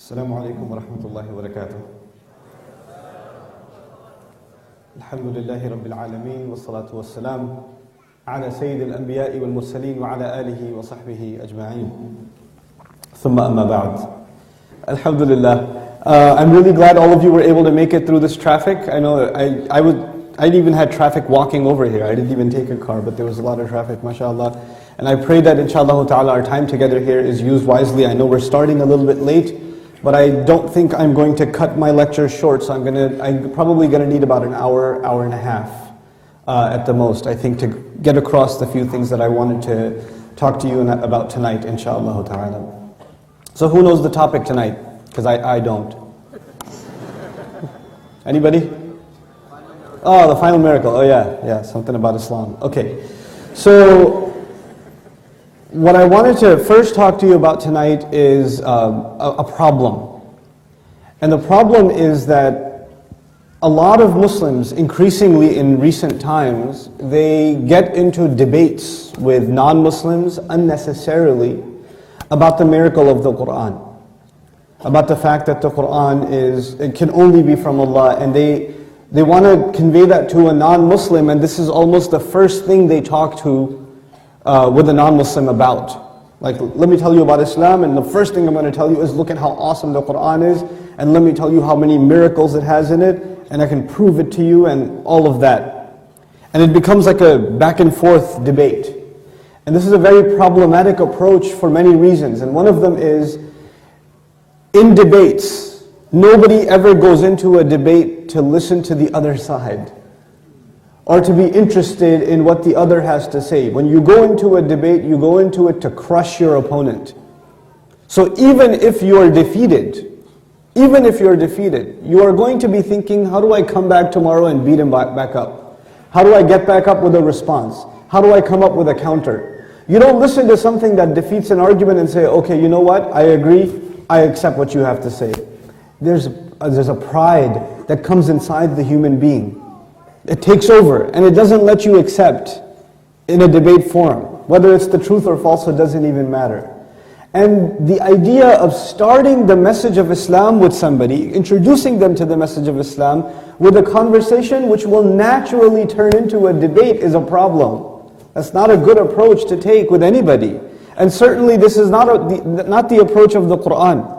السلام عليكم ورحمة الله وبركاته. الحمد لله رب العالمين والصلاة والسلام على سيد الأنبياء والمرسلين وعلى آله وصحبه أجمعين. ثم أما بعد. Alhamdulillah. I'm really glad all of you were able to make it through this traffic. I know I even had traffic walking over here. I didn't even take a car, but there was a lot of traffic, mashallah. And I pray that inshallah ta'ala our time together here is used wisely. I know we're starting a little bit late, but I don't think I'm going to cut my lecture short, so I'm probably going to need about an hour, hour and a half at the most, I think, to get across the few things that I wanted to talk to you about tonight, inshallah ta'ala. So who knows the topic tonight? Because I don't. Anybody? Oh, the final miracle. Oh yeah, something about Islam. Okay, so what I wanted to first talk to you about tonight is a problem. And the problem is that a lot of Muslims, increasingly in recent times, they get into debates with non-Muslims unnecessarily about the miracle of the Qur'an. About the fact that the Qur'an it can only be from Allah, and they want to convey that to a non-Muslim, and this is almost the first thing they talk to with a non-Muslim about. Like, let me tell you about Islam, and the first thing I'm going to tell you is look at how awesome the Qur'an is, and let me tell you how many miracles it has in it, and I can prove it to you, and all of that. And it becomes like a back and forth debate. And this is a very problematic approach for many reasons, and one of them is, in debates, nobody ever goes into a debate to listen to the other side or to be interested in what the other has to say. When you go into a debate, you go into it to crush your opponent. So even if you are defeated, you are going to be thinking, how do I come back tomorrow and beat him back up? How do I get back up with a response? How do I come up with a counter? You don't listen to something that defeats an argument and say, okay, you know what, I agree, I accept what you have to say. There's a pride that comes inside the human being. It takes over, and it doesn't let you accept in a debate forum. Whether it's the truth or falsehood doesn't even matter. And the idea of starting the message of Islam with somebody, introducing them to the message of Islam with a conversation which will naturally turn into a debate is a problem. That's not a good approach to take with anybody. And certainly this is not the approach of the Qur'an.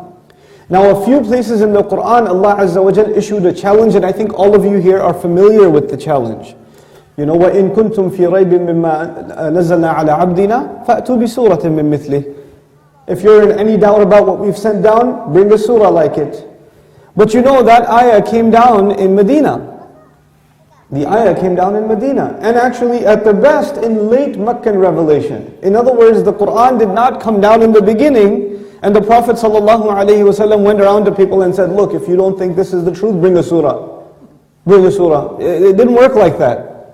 Now a few places in the Qur'an, Allah Azza wa Jal issued a challenge, and I think all of you here are familiar with the challenge. You know, وَإِن كُنْتُمْ فِي رَيْبٍ مِّمَّا نَزَّلْنَا عَلَى عَبْدِنَا فَأْتُوا بِسُورَةٍ مِّن مِّثْلِهِ. If you're in any doubt about what we've sent down, bring a surah like it. But you know that ayah came down in Medina. The ayah came down in Medina, and actually at the best in late Meccan revelation. In other words, the Qur'an did not come down in the beginning, and the Prophet ﷺ went around to people and said, look, if you don't think this is the truth, bring a surah. Bring a surah. It didn't work like that.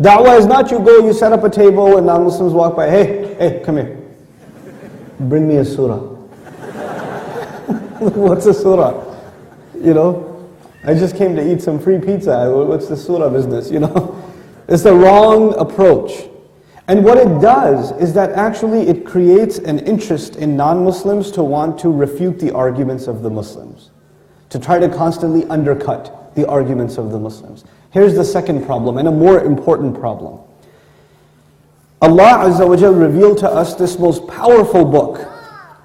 Da'wah is not you go, you set up a table and non-Muslims walk by, hey, come here. Bring me a surah. What's a surah? You know? I just came to eat some free pizza. What's the surah business, you know? It's the wrong approach. And what it does is that actually it creates an interest in non-Muslims to want to refute the arguments of the Muslims, to try to constantly undercut the arguments of the Muslims. Here's the second problem, and a more important problem. Allah Azza wa Jal revealed to us this most powerful book,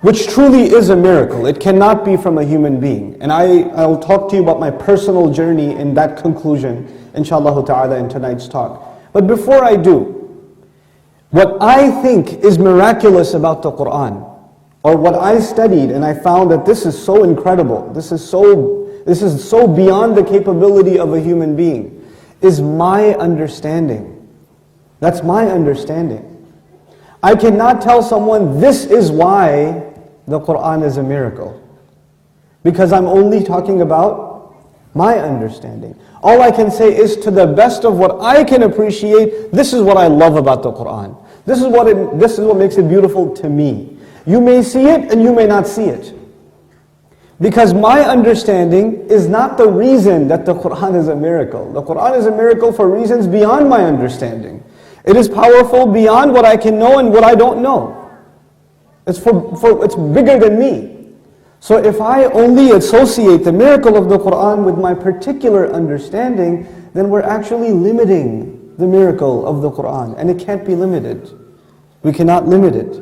which truly is a miracle. It cannot be from a human being. And I'll talk to you about my personal journey in that conclusion, inshallah ta'ala, in tonight's talk. But before I do, what I think is miraculous about the Qur'an, or what I studied and I found that this is so incredible, this is so beyond the capability of a human being, is my understanding. That's my understanding. I cannot tell someone this is why the Qur'an is a miracle, because I'm only talking about my understanding. All I can say is, to the best of what I can appreciate, this is what I love about the Qur'an. This is what makes it beautiful to me. You may see it and you may not see it. Because my understanding is not the reason that the Qur'an is a miracle. The Qur'an is a miracle for reasons beyond my understanding. It is powerful beyond what I can know and what I don't know. It's bigger than me. So if I only associate the miracle of the Qur'an with my particular understanding, then we're actually limiting the miracle of the Qur'an, and it can't be limited. We cannot limit it.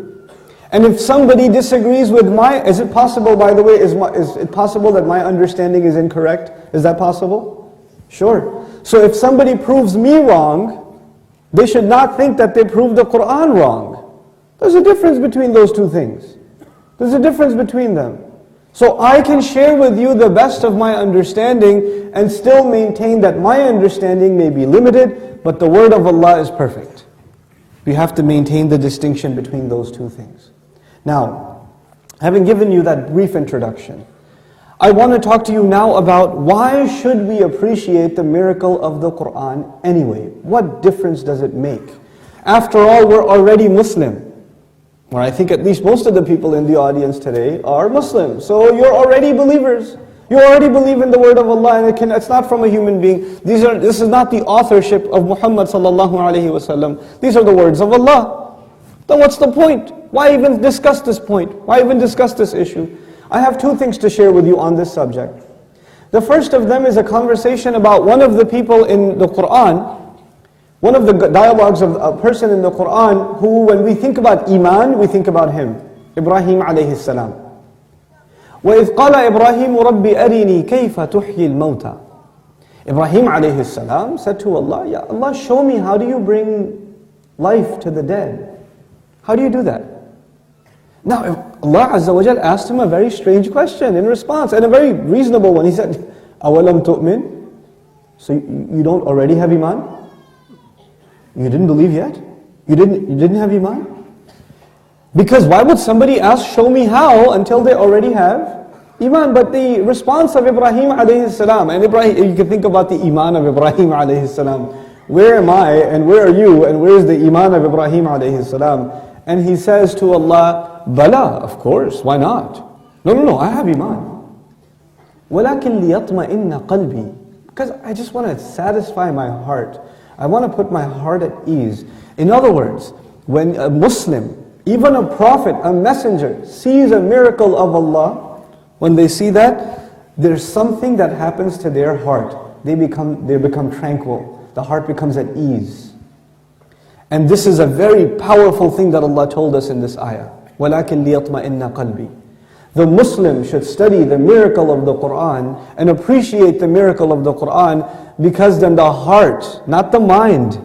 And if somebody disagrees with is it possible, by the way, is it possible that my understanding is incorrect? Is that possible? Sure. So if somebody proves me wrong, they should not think that they proved the Qur'an wrong. There's a difference between those two things. There's a difference between them. So I can share with you the best of my understanding and still maintain that my understanding may be limited, but the word of Allah is perfect. We have to maintain the distinction between those two things. Now, having given you that brief introduction, I want to talk to you now about why should we appreciate the miracle of the Qur'an anyway? What difference does it make? After all, we're already Muslim. Well, I think at least most of the people in the audience today are Muslims. So you're already believers. You already believe in the word of Allah, and it's not from a human being. This is not the authorship of Muhammad sallallahu alaihi wasallam. These are the words of Allah. Then what's the point? Why even discuss this point? Why even discuss this issue? I have two things to share with you on this subject. The first of them is a conversation about one of the people in the Qur'an, one of the dialogues of a person in the Qur'an who, when we think about Iman, we think about him, Ibrahim alayhi salam. وَإِذْ قَالَ إِبْرَاهِيمُ رَبِّ أَرِنِي كَيْفَ تُحْيِي الْمَوْتَى. Ibrahim alayhi salam said to Allah, Ya Allah, show me how do you bring life to the dead? How do you do that? Now, Allah Azza wa Jal asked him a very strange question in response, and a very reasonable one. He said, أَوَلَمْ تُؤْمِنْ? So you don't already have Iman? You didn't believe yet? You didn't have Iman? Because why would somebody ask, show me how, until they already have Iman? But the response of Ibrahim alayhi salam, and Ibrahim, you can think about the Iman of Ibrahim alayhi salam. Where am I, and where are you, and where is the Iman of Ibrahim alayhi salam? And he says to Allah, Bala, of course, why not? No, I have Iman. وَلَكِنْ لِيَطْمَئِنَّ قَلْبِي. Because I just want to satisfy my heart. I want to put my heart at ease. In other words, when a Muslim, even a prophet, a messenger, sees a miracle of Allah, when they see that, there's something that happens to their heart. They become tranquil. The heart becomes at ease. And this is a very powerful thing that Allah told us in this ayah. وَلَكِنْ لِيَطْمَئِنَّ قَلْبِي. The Muslim should study the miracle of the Qur'an and appreciate the miracle of the Qur'an, because then the heart, not the mind,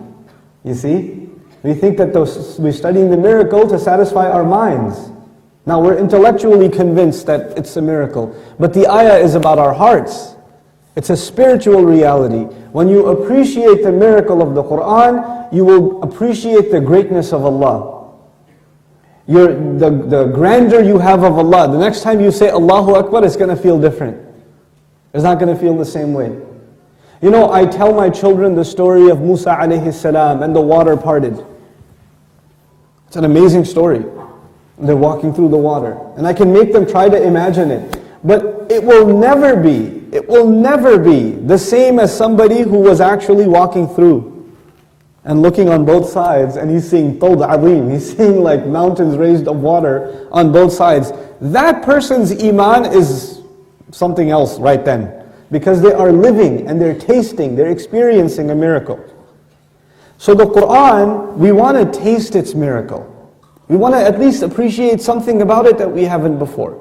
you see? We think that we're studying the miracle to satisfy our minds. Now we're intellectually convinced that it's a miracle, but the ayah is about our hearts. It's a spiritual reality. When you appreciate the miracle of the Qur'an, you will appreciate the greatness of Allah. The grandeur you have of Allah. The next time you say Allahu Akbar, it's going to feel different. It's not going to feel the same way. You know, I tell my children the story of Musa alayhi salam and the water parted. It's an amazing story. They're walking through the water. And I can make them try to imagine it. But it will never be the same as somebody who was actually walking through and looking on both sides, and he's seeing Tawd Azim, he's seeing like mountains raised of water on both sides. That person's Iman is something else right then. Because they are living and they're tasting, they're experiencing a miracle. So the Qur'an, we want to taste its miracle. We want to at least appreciate something about it that we haven't before.